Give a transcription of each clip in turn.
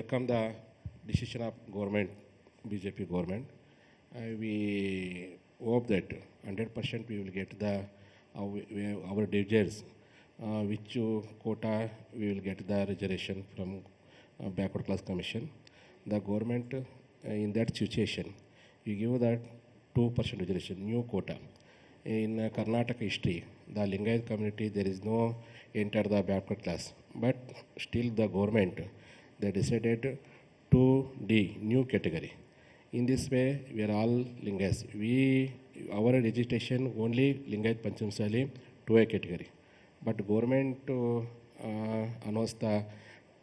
welcome the decision of government, BJP government. We hope that 100% we will get the our delegates, which quota we will get the reservation from backward class commission. The government in that situation, we give that 2% reservation, new quota. In Karnataka history, the Lingayat community, there is no enter the backward class. But still the government, they decided to D, new category. In this way, we are all Lingayats. Our registration only Lingayat Panchamsali 2A category. But government announced the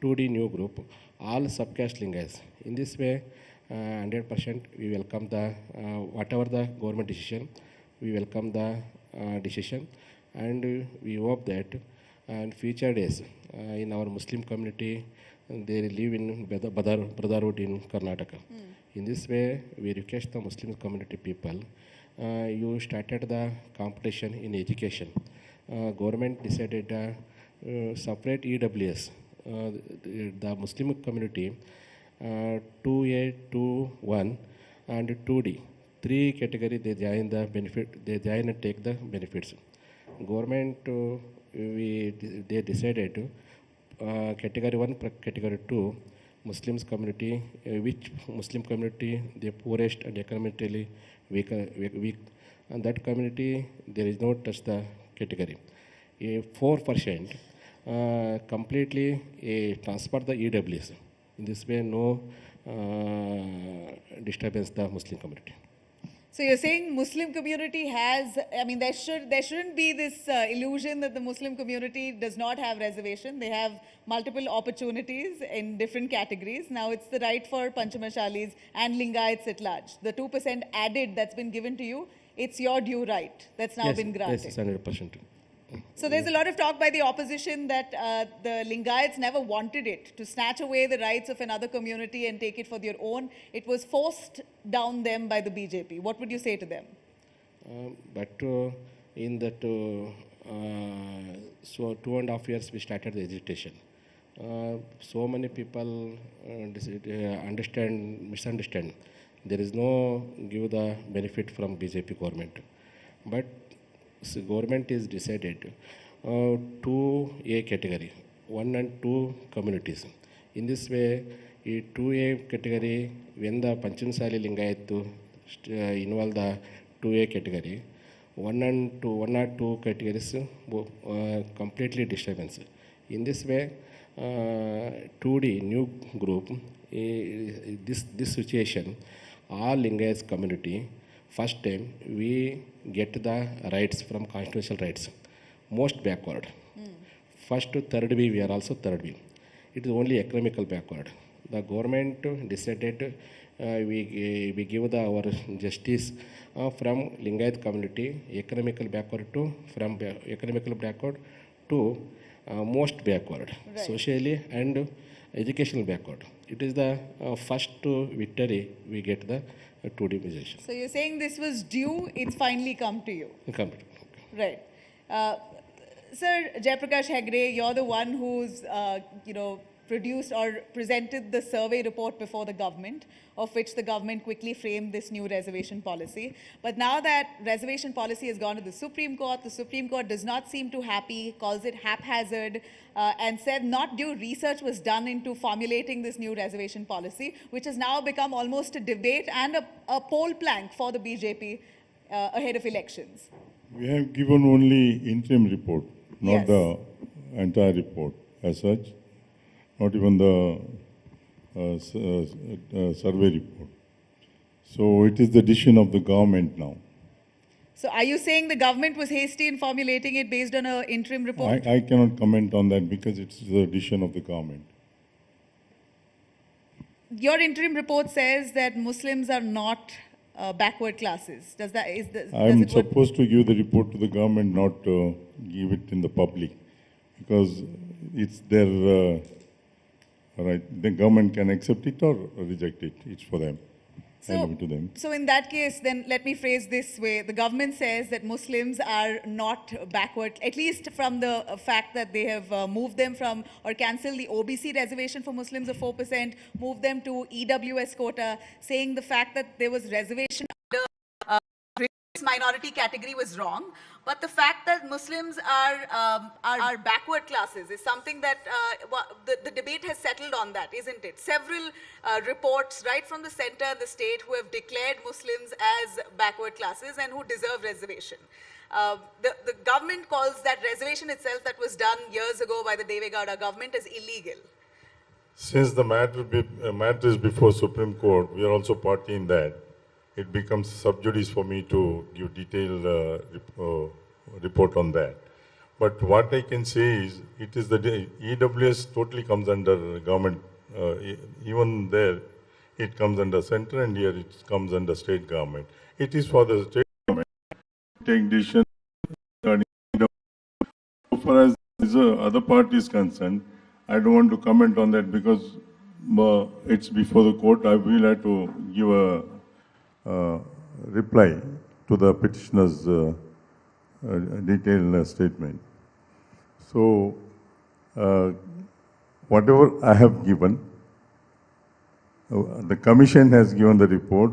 2D new group, all subcaste Lingayats. In this way, 100% we welcome the, whatever the government decision, we welcome the decision, and we hope that in future days in our Muslim community, they live in brotherhood in Karnataka. In this way, we request the Muslim community people, you started the competition in education. Government decided separate EWS. The Muslim community, 2A, 2-1 and 2D. 3 category they join the benefit, they join and take the benefits. Government, they decided category 1, category 2, Muslims community, which Muslim community, the poorest and economically weak, and that community, there is no touch the category. 4% completely transfer the EWS. In this way, no disturbance the Muslim community. So you're saying Muslim community has, I mean, there shouldn't be this illusion that the Muslim community does not have reservation. They have multiple opportunities in different categories. Now it's the right for Panchamashalis and Lingayats at large. The 2% added that's been given to you, it's your due right that's now been granted. Yes, 100%. So there's a lot of talk by the opposition that the Lingayats never wanted it, to snatch away the rights of another community and take it for their own. It was forced down them by the BJP. What would you say to them? But in that, so 2.5 years we started the agitation. So many people misunderstand. There is no give the benefit from BJP government. But so government is decided 2A category, 1 and 2 communities. In this way, 2A category, when the Panchamsali Lingayat involve the 2A category, 1 or 2 categories completely disturbance. In this way, 2D new group, this situation, all Lingayat community, first time we get the rights from constitutional rights, most backward. First to third B, we are also third B. It is only economical backward. The government decided we give our justice from Lingayat community, economical backward to, from economical backward to most backward, right. Socially and educational backward. It is the first victory we get the 2D position. So you're saying this was due, it's finally come to you. Right. Sir Jaiprakash Hegde, you're the one who's, produced or presented the survey report before the government, of which the government quickly framed this new reservation policy. But now that reservation policy has gone to the Supreme Court does not seem too happy, calls it haphazard, and said not due research was done into formulating this new reservation policy, which has now become almost a debate and a poll plank for the BJP ahead of elections. We have given only interim report, not the entire report as such. Not even the survey report. So it is the decision of the government now. So are you saying the government was hasty in formulating it based on an interim report? I cannot comment on that because it's the decision of the government. Your interim report says that Muslims are not backward classes. I'm supposed to give the report to the government, not give it in the public, because it's their right. The government can accept it or reject it. It's for them. I leave it to them. So in that case, then let me phrase this way. The government says that Muslims are not backward, at least from the fact that they have moved them from or cancelled the OBC reservation for Muslims of 4%, moved them to EWS quota, saying the fact that there was reservation under minority category was wrong, but the fact that Muslims are backward classes is something that the debate has settled on that, isn't it? Several reports right from the center and the state who have declared Muslims as backward classes and who deserve reservation. The government calls that reservation itself that was done years ago by the Deve Gowda government as illegal. Since the matter is before Supreme Court, we are also party in that. It becomes sub judice for me to give detailed report on that. But what I can say is, it is the EWS totally comes under government. Even there, it comes under center, and here it comes under state government. It is for the state government to take decisions. So far as the other party is concerned, I don't want to comment on that because it's before the court. I will have to give a reply to the petitioner's detailed statement. So, whatever I have given, the commission has given the report.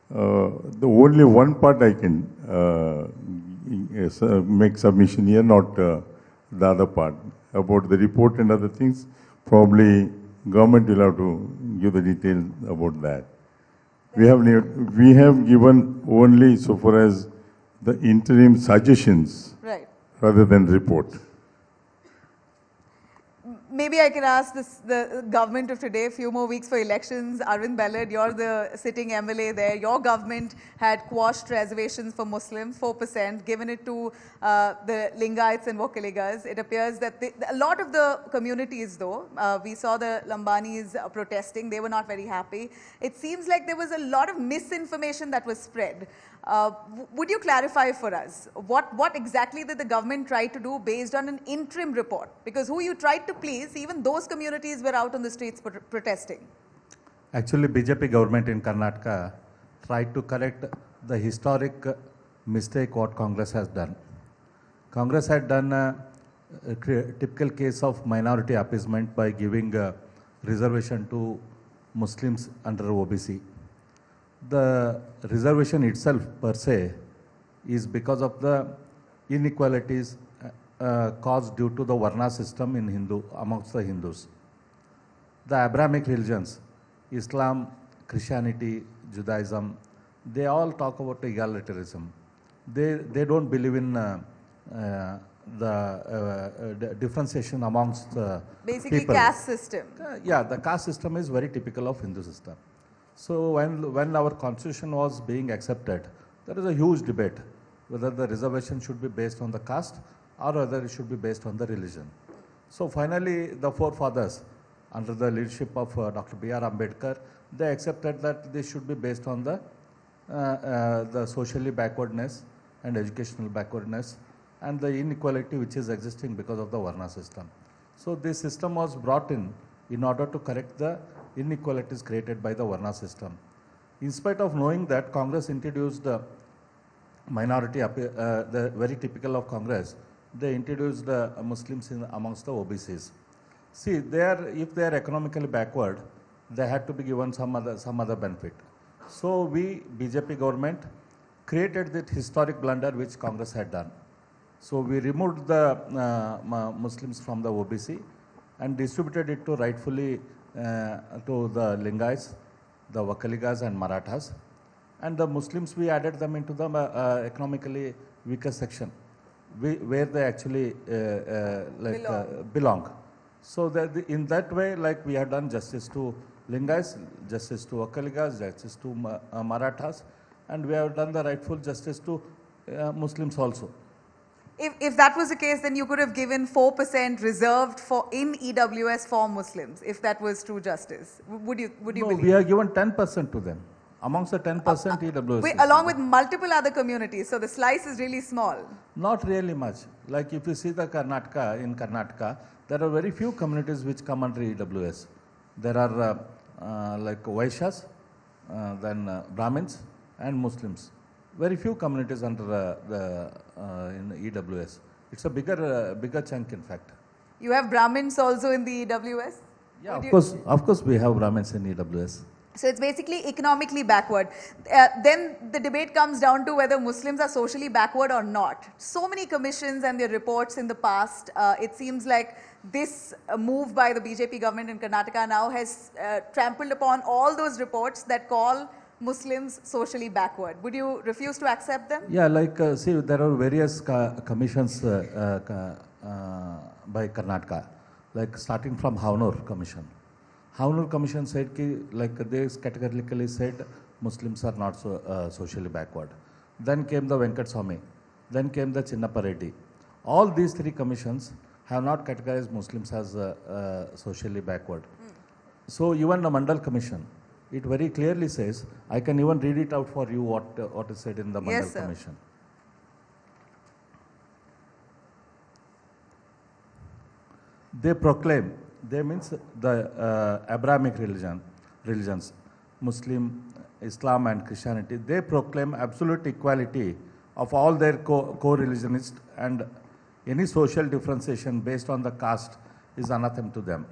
The only one part I can make submission here, not the other part. About the report and other things, probably government will have to give the details about that. We have given only so far as the interim suggestions, right, rather than report. Maybe I can ask the government of today, a few more weeks for elections. Arvind Ballad, you're the sitting MLA there. Your government had quashed reservations for Muslims, 4%, given it to the Lingayats and Vokkaligas. It appears that a lot of the communities, though, we saw the Lambanis protesting. They were not very happy. It seems like there was a lot of misinformation that was spread. Would you clarify for us what exactly did the government try to do based on an interim report? Because who you tried to please, even those communities were out on the streets protesting. Actually, BJP government in Karnataka tried to correct the historic mistake what Congress has done. Congress had done a typical case of minority appeasement by giving a reservation to Muslims under OBC. The reservation itself per se is because of the inequalities caused due to the Varna system in amongst the Hindus. The Abrahamic religions, Islam, Christianity, Judaism, they all talk about egalitarianism. They don't believe in the differentiation amongst basically people. caste system. Yeah, the caste system is very typical of Hindu system. So when our constitution was being accepted, there is a huge debate whether the reservation should be based on the caste or whether it should be based on the religion. So finally, the forefathers, under the leadership of Dr. B.R. Ambedkar, they accepted that this should be based on the socially backwardness and educational backwardness and the inequality which is existing because of the Varna system. So this system was brought in order to correct the inequalities created by the Varna system. In spite of knowing that, Congress introduced the minority, the very typical of Congress, they introduced the Muslims amongst the OBCs. See, if they are economically backward, they had to be given some other benefit. So we, BJP government, created that historic blunder which Congress had done. So we removed the Muslims from the OBC and distributed it to rightfully to the Lingayats, the Vokkaligas and Marathas. And the Muslims, we added them into the economically weaker section, where they actually belong. So that in that way, like we have done justice to Lingayats, justice to Vokkaligas, justice to Marathas, and we have done the rightful justice to Muslims also. If that was the case, then you could have given 4% reserved in EWS for Muslims, if that was true justice. Would you believe? We have given 10% to them. Amongst the 10% EWS. Along with multiple other communities, so the slice is really small. Not really much. Like if you see the in Karnataka, there are very few communities which come under EWS. There are like Vaishyas, Brahmins and Muslims. Very few communities under in EWS. It's a bigger chunk, in fact. You have Brahmins also in the EWS? Yeah, of course we have Brahmins in EWS. So it's basically economically backward. Then the debate comes down to whether Muslims are socially backward or not. So many commissions and their reports in the past, it seems like this move by the BJP government in Karnataka now has trampled upon all those reports that call Muslims socially backward. Would you refuse to accept them? Yeah, like, see, there are various commissions by Karnataka, like starting from Havnur Commission. Havnur Commission said, like they categorically said, Muslims are not socially backward. Then came the Venkat Swamy. Then came the Chinnappa Reddy. All these three commissions have not categorized Muslims as socially backward. So even the Mandal Commission, it very clearly says, I can even read it out for you what is said in the Mandal Commission. They proclaim, they means the Abrahamic religions, Muslim, Islam and Christianity, they proclaim absolute equality of all their co-religionists, and any social differentiation based on the caste is anathema to them.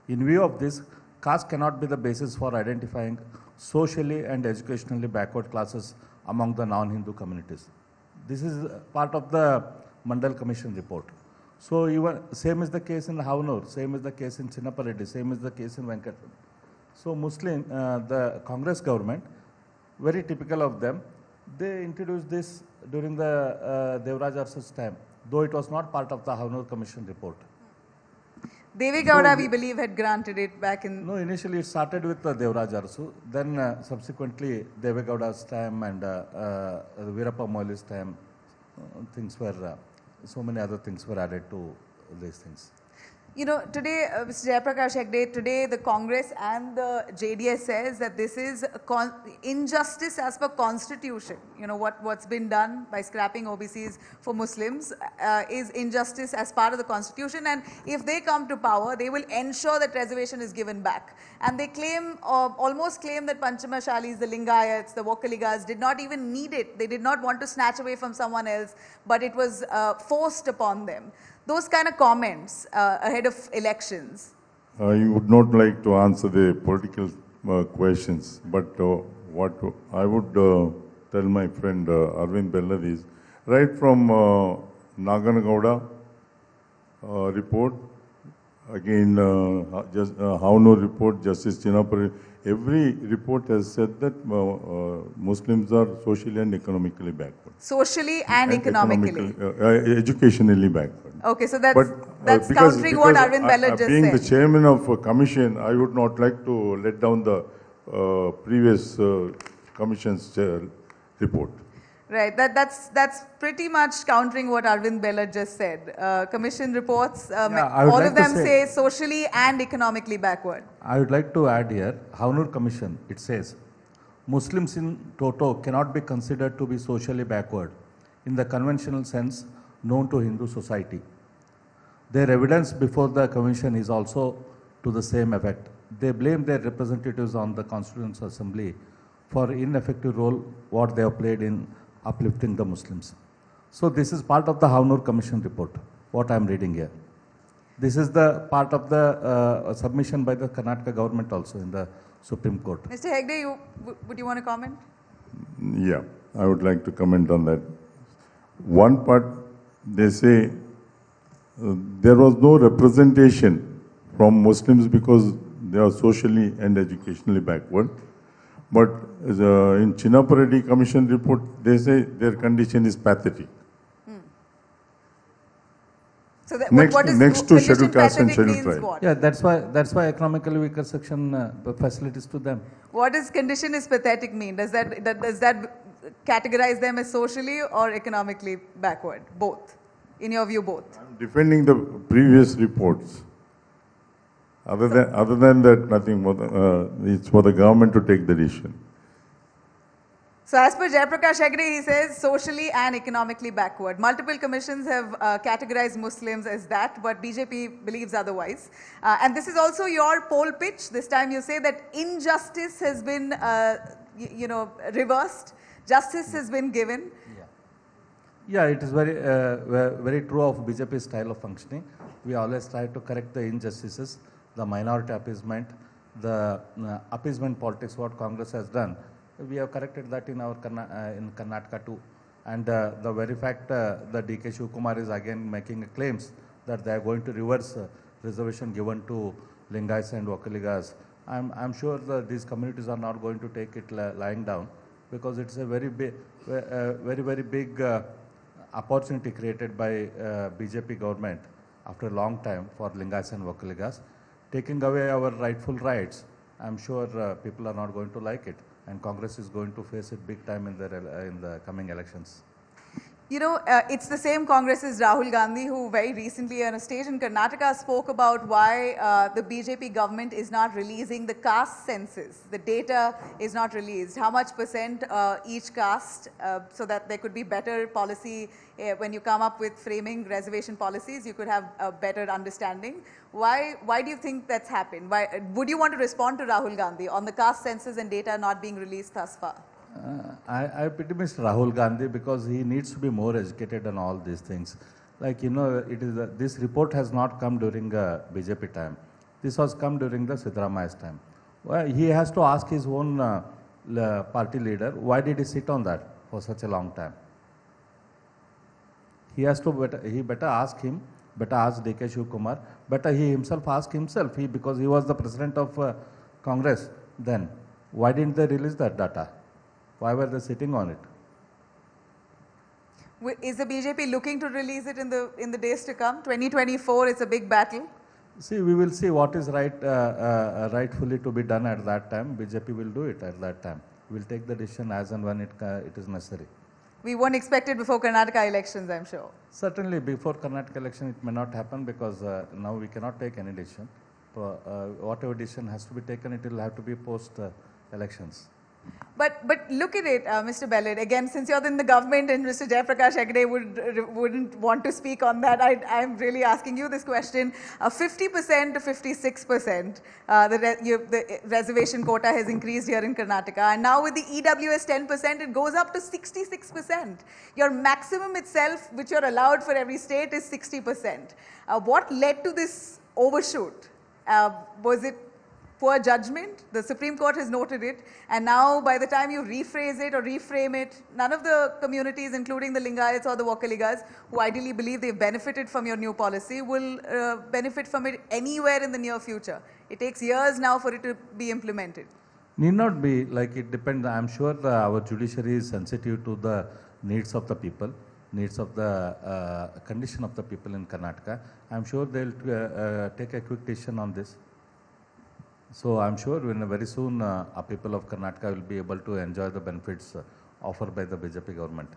In view of this, caste cannot be the basis for identifying socially and educationally backward classes among the non-Hindu communities. This is part of the Mandal Commission report. So even same is the case in Havnur, same is the case in Chinnappa Reddy, same is the case in Venkat. So Muslim, the Congress government, very typical of them, they introduced this during the Devaraj Arsu's time, though it was not part of the Havnur Commission report. Devi Gowda, we believe, had granted it back in... No, initially it started with Devaraj Arsu, then subsequently Devi Gowda's time and Veerappa Moili's time, things were... so many other things were added to these things. You know, today, Mr. Jayaprakash Hegde, today the Congress and the JDS says that this is injustice as per constitution. You know, what's been done by scrapping OBCs for Muslims is injustice as part of the constitution, and if they come to power, they will ensure that reservation is given back. And they claim, almost claim that Panchamashalis, the Lingayats, the Vokkaligas did not even need it. They did not want to snatch away from someone else, but it was forced upon them. Those kind of comments ahead of elections. I would not like to answer the political questions, but what I would tell my friend Arvind Bellad is, right from Naganagowda report, again Havnur report, Justice Chinnappa, every report has said that Muslims are socially and economically backward. Socially and economically. Educationally backward. Okay, so that's countering what Arvind Bellad just being said. Being the chairman of a commission, I would not like to let down the previous commission's report. Right, that's pretty much countering what Arvind Bellad just said. Commission reports, all of them say socially and economically backward. I would like to add here, Havnur Commission, it says, Muslims in toto cannot be considered to be socially backward in the conventional sense known to Hindu society. Their evidence before the commission is also to the same effect. They blame their representatives on the Constituent Assembly for ineffective role what they have played in uplifting the Muslims. So this is part of the Havnur Commission report, what I am reading here. This is the part of the submission by the Karnataka government also in the Supreme Court. Mr. Hegde, would you want to comment? Yeah, I would like to comment on that. One part, they say there was no representation from Muslims because they are socially and educationally backward. But in Chinnappa Reddy Commission report, they say their condition is pathetic. So that, next to scheduled caste and scheduled tribe. Yeah, that's why economically weaker section facilities to them. What does condition is pathetic mean? Does that categorize them as socially or economically backward? Both. In your view, both. I'm defending the previous reports. Other than that, nothing more. It's for the government to take the decision. So as per Jayaprakash Hegde, he says socially and economically backward. Multiple commissions have categorized Muslims as that, but BJP believes otherwise. And this is also your poll pitch. This time you say that injustice has been reversed. Justice has been given. Yeah, it is very true of BJP style of functioning. We always try to correct the injustices, the minority appeasement, the appeasement politics what Congress has done. We have corrected that in our in Karnataka too. And the very fact that DK Shivakumar is again making claims that they are going to reverse reservation given to Lingayats and Vakaligas. I'm sure that these communities are not going to take it lying down, because it's a very big, very big opportunity created by BJP government after a long time for Lingayats and Vakaligas. Taking away our rightful rights, I'm sure people are not going to like it, and Congress is going to face it big time in the coming elections. It's the same Congress's Rahul Gandhi who very recently on a stage in Karnataka spoke about why the BJP government is not releasing the caste census. The data is not released. How much percent each caste, so that there could be better policy when you come up with framing reservation policies, you could have a better understanding. Why do you think that's happened? Would you want to respond to Rahul Gandhi on the caste census and data not being released thus far? I pity Mr. Rahul Gandhi because he needs to be more educated on all these things. Like, this report has not come during BJP time. This has come during the Siddaramaiah's time. Well, he has to ask his own party leader, why did he sit on that for such a long time? He better ask him, better ask DK Shivakumar, better he himself ask himself, because he was the president of Congress then. Why didn't they release that data? Why were they sitting on it? Is the BJP looking to release it in the days to come? 2024 is a big battle. See, we will see what is rightfully to be done at that time. BJP will do it at that time. We will take the decision as and when it is necessary. We won't expect it before Karnataka elections, I'm sure. Certainly, before Karnataka election, it may not happen because now we cannot take any decision. Whatever decision has to be taken, it will have to be post elections. But look at it, Mr. Bellet. Again, since you're in the government and Mr. Jayaprakash Hegde wouldn't want to speak on that, I'm really asking you this question. 50% to 56%, the reservation quota has increased here in Karnataka. And now with the EWS 10%, it goes up to 66%. Your maximum itself, which you're allowed for every state, is 60%. What led to this overshoot? Was it poor judgment? The Supreme Court has noted it, and now by the time you rephrase it or reframe it, none of the communities, including the Lingayats or the Vakaligas, who ideally believe they've benefited from your new policy, will benefit from it anywhere in the near future. It takes years now for it to be implemented. Need not be, like it depends. I'm sure our judiciary is sensitive to the needs of the people, needs of the condition of the people in Karnataka. I'm sure they'll take a quick decision on this. So I'm sure very soon our people of Karnataka will be able to enjoy the benefits offered by the BJP government.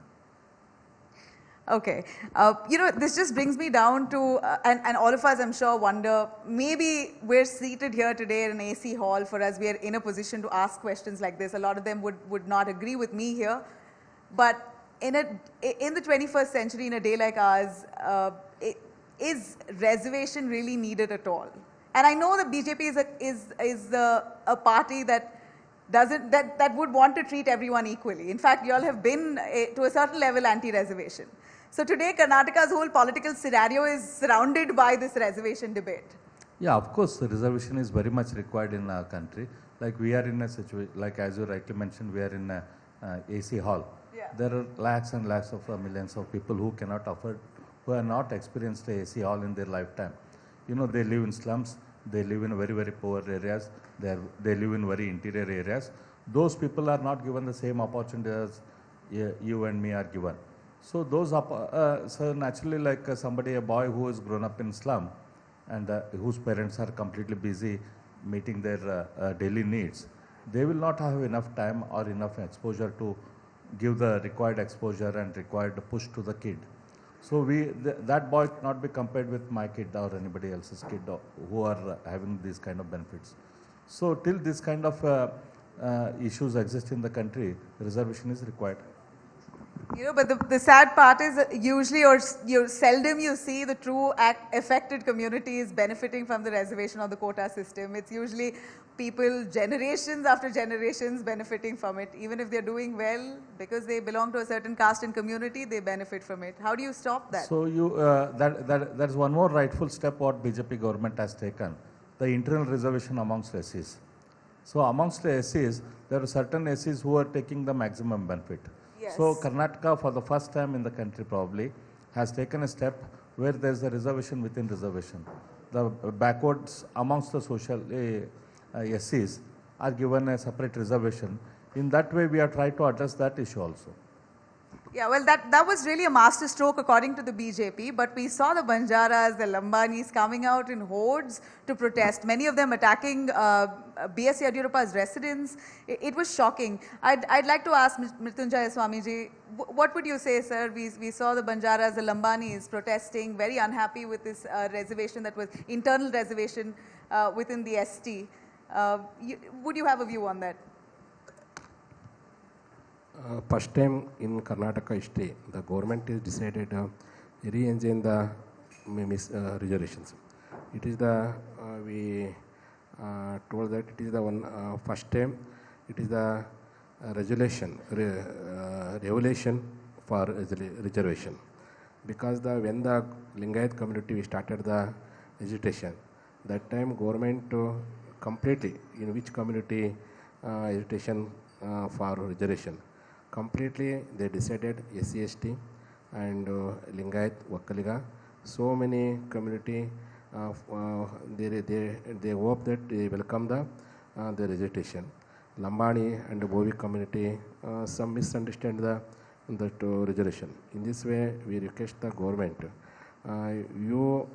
Okay. This just brings me down to, and all of us I'm sure wonder, maybe we're seated here today in an AC hall for us, we are in a position to ask questions like this. A lot of them would not agree with me here. But in the 21st century, in a day like ours, is reservation really needed at all? And I know that BJP is a party that would want to treat everyone equally. In fact, you all have been to a certain level anti-reservation. So today, Karnataka's whole political scenario is surrounded by this reservation debate. Yeah, of course, the reservation is very much required in our country. Like we are in a situation, like as you rightly mentioned, we are in a AC hall. Yeah. There are lakhs and lakhs of millions of people who cannot afford, who have not experienced a AC hall in their lifetime. They live in slums, they live in very, very poor areas, they live in very interior areas. Those people are not given the same opportunity as you and me are given. So so naturally, like a boy who has grown up in slum and whose parents are completely busy meeting their daily needs, they will not have enough time or enough exposure to give the required exposure and required push to the kid. So that boy cannot be compared with my kid or anybody else's kid who are having these kind of benefits. So till this kind of issues exist in the country, reservation is required. You know, but the sad part is that usually or seldom you see the true affected communities benefiting from the reservation or the quota system. It's usually people generations after generations benefiting from it. Even if they're doing well, because they belong to a certain caste and community, they benefit from it. How do you stop that? So that's one more rightful step what BJP government has taken, the internal reservation amongst SCs. So amongst the SCs, there are certain SCs who are taking the maximum benefit. Yes. So Karnataka, for the first time in the country probably, has taken a step where there is a reservation within reservation. The backwards amongst the social SCs are given a separate reservation. In that way, we are trying to address that issue also. Yeah, well, that was really a master stroke according to the BJP, but we saw the Banjaras, the Lambanis coming out in hordes to protest, many of them attacking B.S. Yadurappa's residence. It was shocking. I'd like to ask Mrutyunjay Swamiji, what would you say, sir? We saw the Banjaras, the Lambanis protesting, very unhappy with this reservation that was internal reservation within the ST. Would you have a view on that? First time in Karnataka history, the government has decided re-engine the reservations. It is the, we told that it is the one first time, it is the revelation for reservation. Because when the Lingayat community we started the agitation, that time government completely, in which community agitation for reservation, completely they decided SC/ST and Lingayat, Wakkaliga. So many community, they hope that they welcome the reservation. Lambani and Bovi community, some misunderstand that reservation. In this way, we request the government, you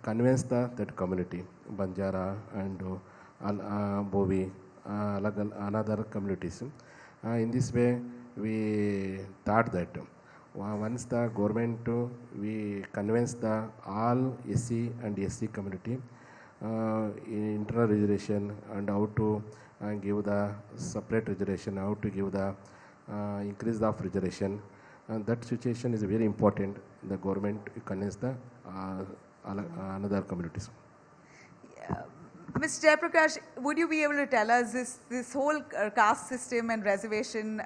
convince that community, Banjara and Bovi, another communities. In this way, we thought that once the government, we convince the all SC and SC community in internal reservation and how to give the separate reservation, how to give the increase of reservation. And that situation is very important. The government convince the another communities. Mr. Jayaprakash, would you be able to tell us this whole caste system and reservation,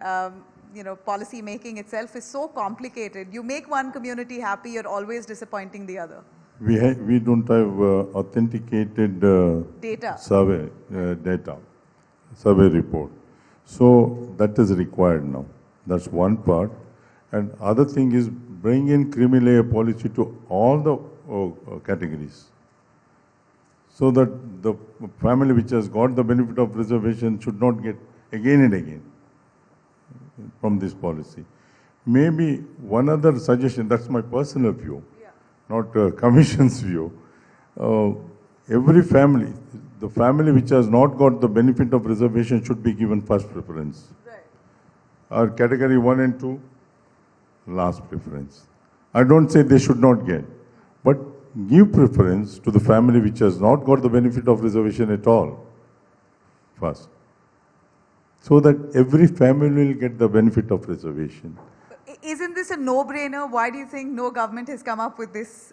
policy making itself is so complicated. You make one community happy, you're always disappointing the other. We don't have authenticated data. Survey report. So that is required now. That's one part. And other thing is bring in creamy layer policy to all the categories. So that the family which has got the benefit of reservation should not get again and again from this policy. Maybe one other suggestion, that's my personal view, not Commission's view. Every family, the family which has not got the benefit of reservation should be given first preference. Right. Or category 1 and 2, last preference. I don't say they should not get, but give preference to the family which has not got the benefit of reservation at all first, so that every family will get the benefit of reservation. Isn't this a no-brainer? Why do you think no government has come up with this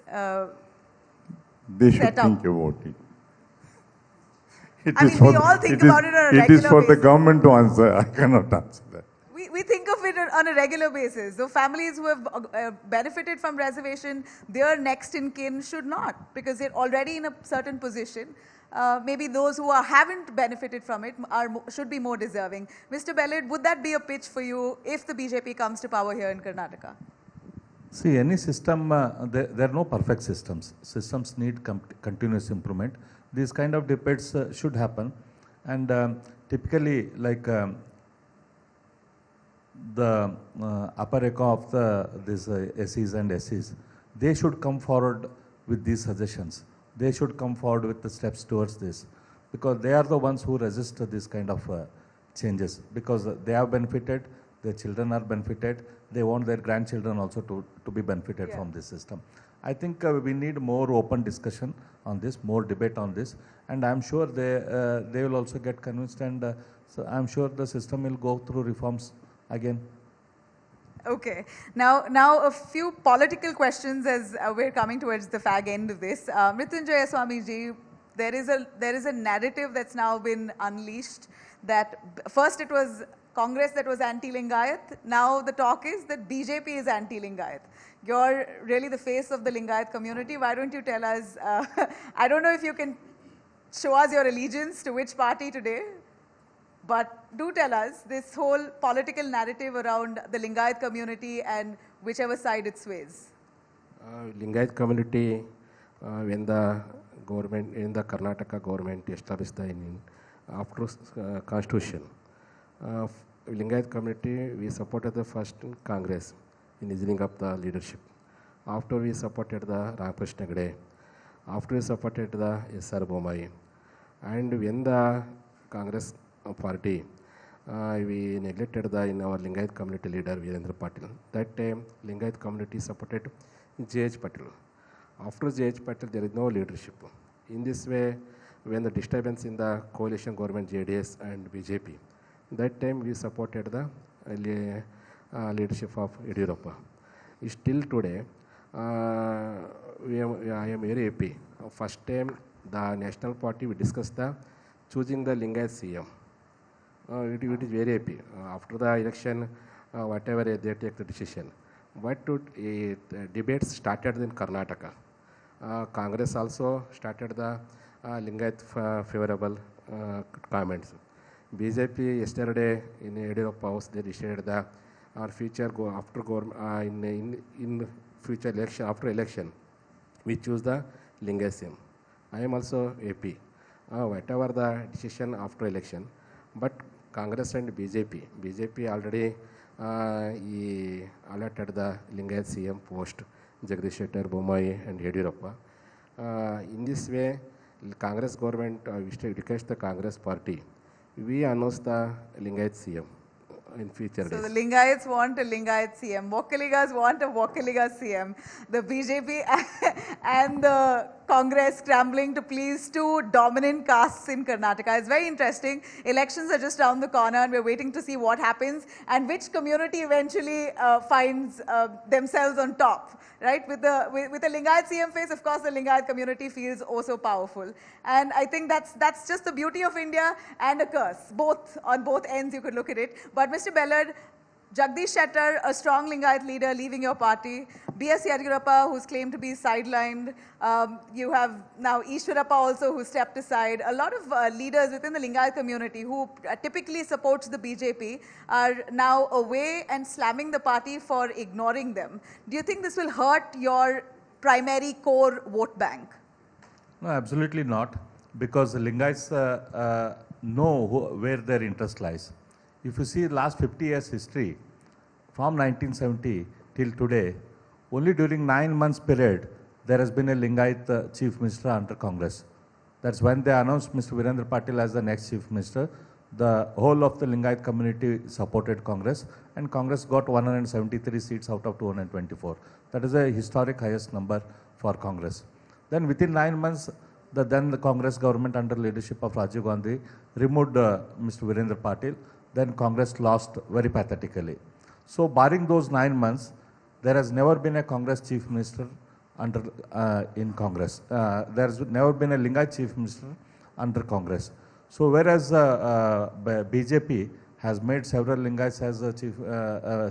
They should setup? think about it. We all think about it on a regular basis. It is for the government to answer. I cannot answer that. We think of it on a regular basis. The families who have benefited from reservation, their next in kin should not, because they're already in a certain position. Maybe those who haven't benefited from it should be more deserving. Mr. Bellid, would that be a pitch for you if the BJP comes to power here in Karnataka? See, any system, there are no perfect systems. Systems need continuous improvement. These kind of debates should happen. And typically, like the upper echelon of these SCs and SCs, they should come forward with these suggestions. They should come forward with the steps towards this, because they are the ones who resist this kind of changes, because they have benefited, their children are benefited, they want their grandchildren also to be benefited from this system. I think we need more open discussion on this, more debate on this, and I'm sure they will also get convinced, and so I'm sure the system will go through reforms again. Okay. Now a few political questions as we're coming towards the fag end of this. Mrutyunjay Swamiji, there is a narrative that's now been unleashed that first it was Congress that was anti-Lingayat. Now the talk is that BJP is anti-Lingayat. You're really the face of the Lingayat community. Why don't you tell us, I don't know if you can show us your allegiance to which party today, but do tell us this whole political narrative around the Lingayat community and whichever side it sways. Lingayat community, when the government, in the Karnataka government established the union, after constitution, Lingayat community, we supported the first Congress in easing up the leadership. After we supported the Ramakrishna Gade, after we supported the S.R. Bommai, and when the Congress party, we neglected in our Lingayat community leader Rajendra Patil. That time Lingayat community supported J.H. Patil. After J.H. Patil, there is no leadership. In this way, when the disturbance in the coalition government JDS and BJP, that time we supported the leadership of Yediyurappa. Still today, I am very happy. First time the national party we discussed the choosing the Lingayat CM. It is very happy. After the election, whatever they take the decision. But debates started in Karnataka. Congress also started the Lingayat favorable comments. BJP yesterday in Yediyurappa House they decided that our future go after in future election after election we choose the Lingayat CM. I am also happy. Whatever the decision after election, but Congress and BJP already allotted the Lingayat CM post, Jagdish Shettar, Bommai and Yediyurappa. In this way, Congress government, we request the Congress party, we announce the Lingayat CM in future days. So the Lingayats want a Lingayat CM, Vokkaligas want a Vokkaliga CM. The BJP and the Congress scrambling to please two dominant castes in Karnataka. It's very interesting. Elections are just around the corner and we're waiting to see what happens and which community eventually finds themselves on top. Right? With a Lingayat CM face, of course, the Lingayat community feels oh so powerful. And I think that's just the beauty of India and a curse. On both ends you could look at it. But Mr. Bellard, Jagdish Shettar, a strong Lingayat leader leaving your party. B.S. Yediyurappa, who's claimed to be sidelined. You have now Ishwarappa also, who stepped aside. A lot of leaders within the Lingayat community who typically supports the BJP are now away and slamming the party for ignoring them. Do you think this will hurt your primary core vote bank? No, absolutely not, because the Lingayats know where their interest lies. If you see last 50 years history, from 1970 till today, only during 9 months period, there has been a Lingayat Chief Minister under Congress. That's when they announced Mr. Virendra Patil as the next Chief Minister. The whole of the Lingayat community supported Congress, and Congress got 173 seats out of 224. That is a historic highest number for Congress. Then within 9 months, the Congress government under leadership of Rajiv Gandhi removed Mr. Virendra Patil. Then Congress lost very pathetically. So barring those 9 months, there has never been a Congress Chief Minister in Congress. There has never been a Lingayat Chief Minister under Congress. So whereas BJP has made several Lingayats as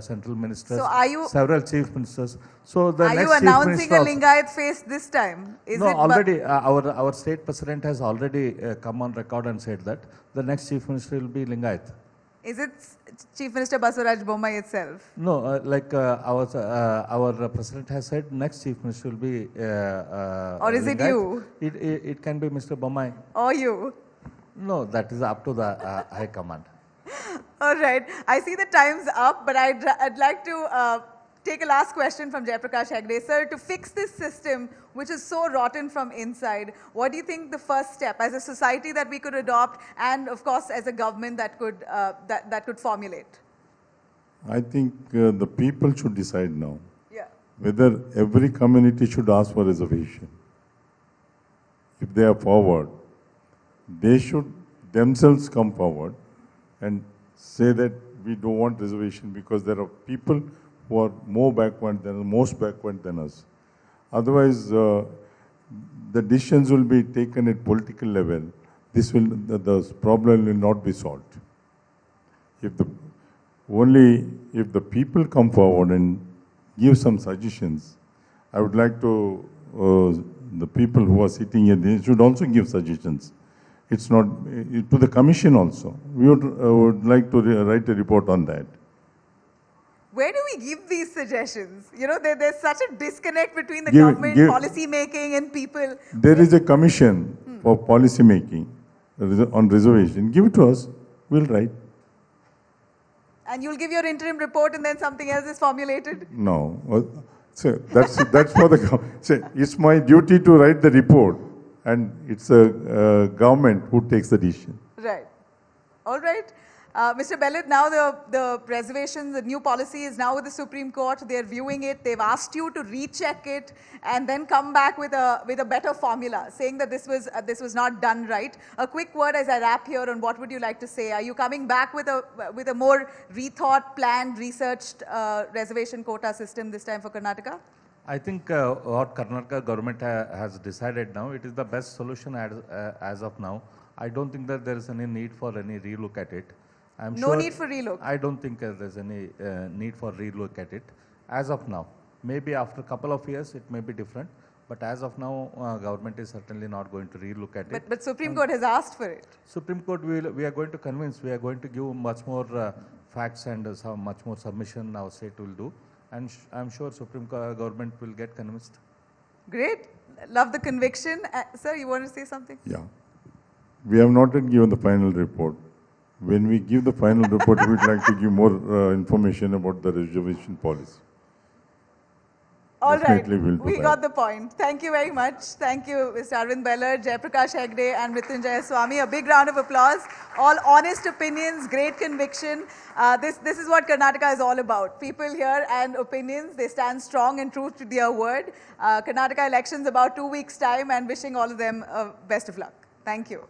central ministers, so several chief ministers. So the are next you announcing chief minister a Lingayat face this time? No, already our state president has already come on record and said that the next chief minister will be Lingayat. Is it Chief Minister Basavaraj Bommai itself? No, our president has said next chief minister will be or is Lingayat. It you? It can be Mr. Bommai. Or you? No, that is up to the High Command. All right. I see the time's up, but I'd like to take a last question from Jaiprakash Hegde. Sir, to fix this system, which is so rotten from inside, what do you think the first step as a society that we could adopt and, of course, as a government that could formulate? I think the people should decide now whether every community should ask for reservation. If they are forward, they should themselves come forward and say that we don't want reservation because there are people who are more backward than, most backward than us. Otherwise, the decisions will be taken at political level. This will, the problem will not be solved. If the people come forward and give some suggestions, I would like to, the people who are sitting here, they should also give suggestions. It's not, to the commission also. We would like to write a report on that. Where do we give these suggestions? You know, there's such a disconnect between the government, policy making and people. There is a commission for policy making on reservation. Give it to us, we'll write. And you'll give your interim report and then something else is formulated? No. So that's for the it's my duty to write the report, and it's a government who takes the decision. Right. All right. Mr. Bellet, now the reservation, the new policy is now with the Supreme Court. They're viewing it. They've asked you to recheck it and then come back with a better formula, saying that this was not done right. A quick word as I wrap here on what would you like to say? Are you coming back with a more rethought, planned, researched reservation quota system this time for Karnataka? I think what Karnataka government has decided now, it is the best solution as of now. I don't think that there is any need for any relook at it. No need for relook? I don't think there's any need for relook at it as of now. Maybe after a couple of years it may be different, but as of now government is certainly not going to relook at it. But Supreme Court has asked for it. Supreme Court, we are going to convince, we are going to give much more facts and much more submission our state will do, and I'm sure Supreme government will get convinced. Great. Love the conviction. Sir, you want to say something? Yeah. We have not yet given the final report. When we give the final report, we would like to give more information about the reservation policy. All right, we got the point. Thank you very much. Thank you, Mr. Arvind Bellar, Jayaprakash Hegde and Mrutyunjay Swami. A big round of applause. All honest opinions, great conviction. This is what Karnataka is all about. People here and opinions, they stand strong and true to their word. Karnataka elections about 2 weeks' time, and wishing all of them best of luck. Thank you.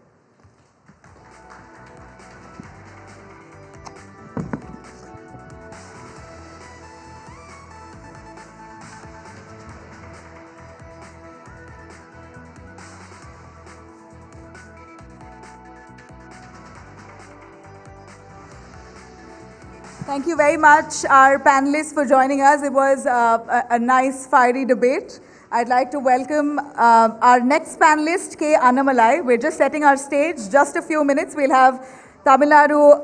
Thank you very much, our panelists, for joining us. It was a nice, fiery debate. I'd like to welcome our next panelist, K. Annamalai. We're just setting our stage. Just a few minutes, we'll have Tamil Nadu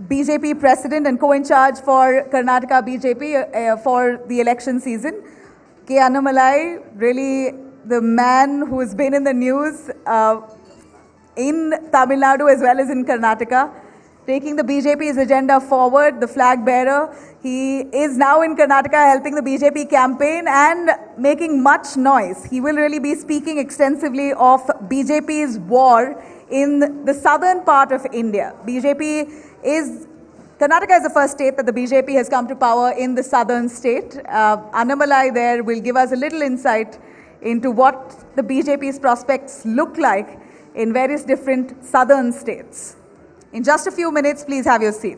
BJP President and co-in-charge for Karnataka BJP for the election season. K. Annamalai, really the man who has been in the news in Tamil Nadu as well as in Karnataka, taking the BJP's agenda forward, the flag bearer. He is now in Karnataka helping the BJP campaign and making much noise. He will really be speaking extensively of BJP's war in the southern part of India. Karnataka is the first state that the BJP has come to power in the southern state. Annamalai there will give us a little insight into what the BJP's prospects look like in various different southern states. In just a few minutes, please have your seat.